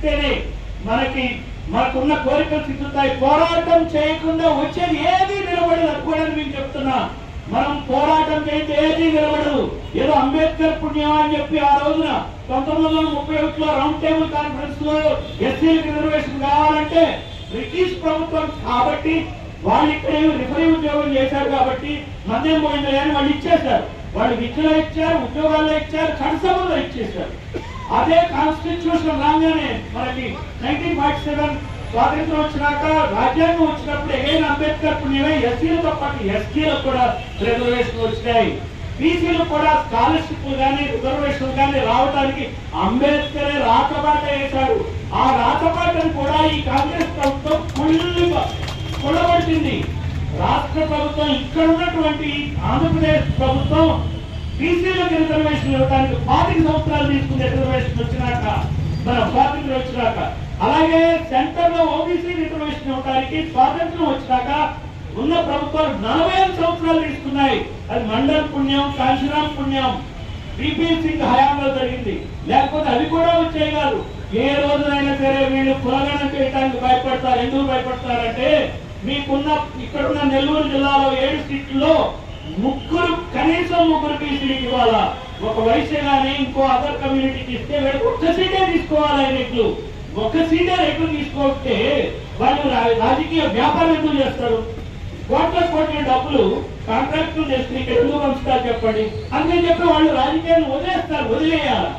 ఇస్తేనే మనకున్న కోరికలు సిద్ధుతాయి. పోరాటం చేయకుండా వచ్చేది ఏది నిలబడదు. అది కూడా మీకు చెప్తున్నా, మనం పోరాటం చేస్తే ఏది నిలబడదు. ఏదో అంబేద్కర్ పుణ్యం అని చెప్పి ఆ రోజున 1931లో రౌండ్ టేబుల్ కాన్ఫరెన్స్ లో ఎస్సీలకు రిజర్వేషన్ కావాలంటే బ్రిటిష్ ప్రభుత్వం కాబట్టి వాళ్ళు ఇక్కడ రిఫరీ ఉద్యోగం చేశారు కాబట్టి మందేం పోయింది అని వాళ్ళు ఇచ్చేశారు. వాళ్ళు విద్యలో ఇచ్చారు, ఉద్యోగాల్లో ఇచ్చారు, చట్టసభలో ఇచ్చేశారు. అదే కాన్స్టిట్యూషన్ రాగానే మనకి 1947 స్వాతంత్రం వచ్చినాక రాజ్యాంగం వచ్చినప్పుడు ఎగైన్ అంబేద్కర్ పుణ్యమే ఎస్సీలతో పాటు ఎస్టీలకు కూడా రిజర్వేషన్ వచ్చినాయి. బీసీలు కూడా స్కాలర్షిప్ గానీ రిజర్వేషన్ గానీ రావడానికి అంబేద్కరే రాతబాట వేశాడు. ఆ రాతబాటను కూడా ఈ కాంగ్రెస్ ప్రభుత్వం ఫుల్గా కొలబడుతుంది. రాష్ట్ర ప్రభుత్వం ఇక్కడ ఉన్నటువంటి ఆంధ్రప్రదేశ్ ప్రభుత్వం బీసీలకు రిజర్వేషన్ ఇవ్వడానికి 25 సంవత్సరాలు తీసుకునే రిజర్వేషన్ వచ్చినాక మన స్వాతంత్రం వచ్చినాక, అలాగే సెంటర్ లో ఓబీసీ రిజర్వేషన్ ఇవ్వడానికి స్వాతంత్రం వచ్చినాక ఉన్న ప్రభుత్వాలు 45 సంవత్సరాలు తీసుకున్నాయి. అది మండల్ పుణ్యం, కాంశీరాం పుణ్యం, బీపీ సింగ్ హయాంలో జరిగింది. లేకపోతే అవి కూడా వచ్చాయి కాదు. ఏ రోజునైనా సరే వీళ్ళు కులగణన చేయడానికి భయపడతారు. ఎందుకు భయపడతారంటే మీకున్న ఇక్కడున్న నెల్లూరు జిల్లాలో 7 సీట్లలో కనీసం ముగ్గురు బీసీలకు ఇవ్వాలా. ఒక వైశ్య గానీ ఇంకో అదర్ కమ్యూనిటీకి ఇస్తే వీళ్ళకి ఒక్క సీటే తీసుకోవాలి. రెట్లు ఒక్క సీటే రెట్లు తీసుకోకపోతే వాళ్ళు రాజకీయ వ్యాపారం ఎందుకు చేస్తారు? కోట్ల డబ్బులు కాంట్రాక్టులు చేసుకుని ఇక్కడ ఎందుకు పంచుతారు చెప్పండి. అందుకని చెప్పి వాళ్ళు రాజకీయాన్ని వదిలేయాలి.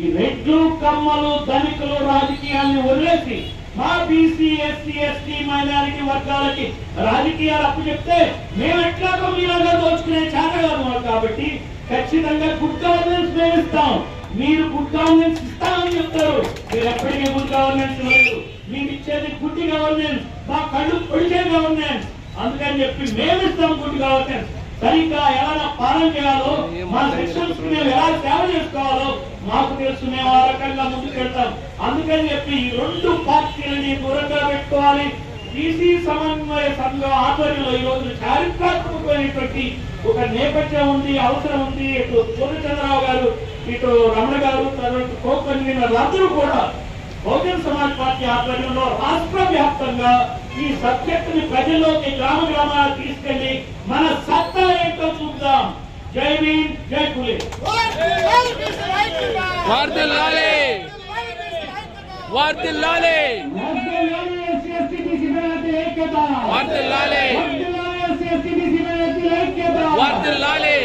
ఈ రెడ్లు కమ్మలు ధనికులు రాజకీయాన్ని వదిలేసి మా బీసీ ఎస్సీ ఎస్టీ మైనారిటీ వర్గాలకి రాజకీయాలు అప్పు చెప్తే మేము ఎట్లాగో మీలాగా దోచుకునే చేతగాదు. కాబట్టి ఖచ్చితంగా గుడ్ గవర్నెన్స్ మేము ఇస్తాం. మీరు గుడ్ గవర్నెన్స్ ఇస్తామని చెప్తారు, మీరు ఎప్పటికీ గుడ్ గవర్నెన్స్ లేదు. మీకు ఇచ్చేది గుడ్ గవర్నెన్స్, మా కళ్ళు పొడిచే గవర్నెన్స్. అందుకని చెప్పి మేము ఇస్తాం గుడ్ గవర్నెన్స్. సరిగ్గా ఎలా పాలన చేయాలో, మా సెక్షన్స్ కి మేము ఎలా సేవ చేసుకోవాలో మాకు తెలుసు. మేము ఆ రకంగా ముందుకు వెళ్తాం. అందుకని చెప్పి ఈ 2 పార్టీలని దూరంగా పెట్టుకోవాలి. బీసీ సమన్వయ సంఘం ఆధ్వర్యంలో ఈ రోజు చారిత్రాత్మకమైనటువంటి ఒక నేపథ్యం ఉంది, అవసరం ఉంది. ఇటు పూర్ణచంద్రరావు గారు, ఇటు రమణ గారు, తర్వాత కో-కన్వీనర్ అందరూ కూడా బహుజన సమాజ్ పార్టీ ఆధ్వర్యంలో రాష్ట్ర వ్యాప్తంగా ఈ సబ్జెక్ట్ ని ప్రజల్లోకి గ్రామాలు తీసుకెళ్లి మన సత్తా ఏంటో చూద్దాం. జై భీమ్, జై పులే. వర్ధిల్లాలి వర్ధిల్లాలి వర్ధిల్లాలి వర్ధిల్లాలి.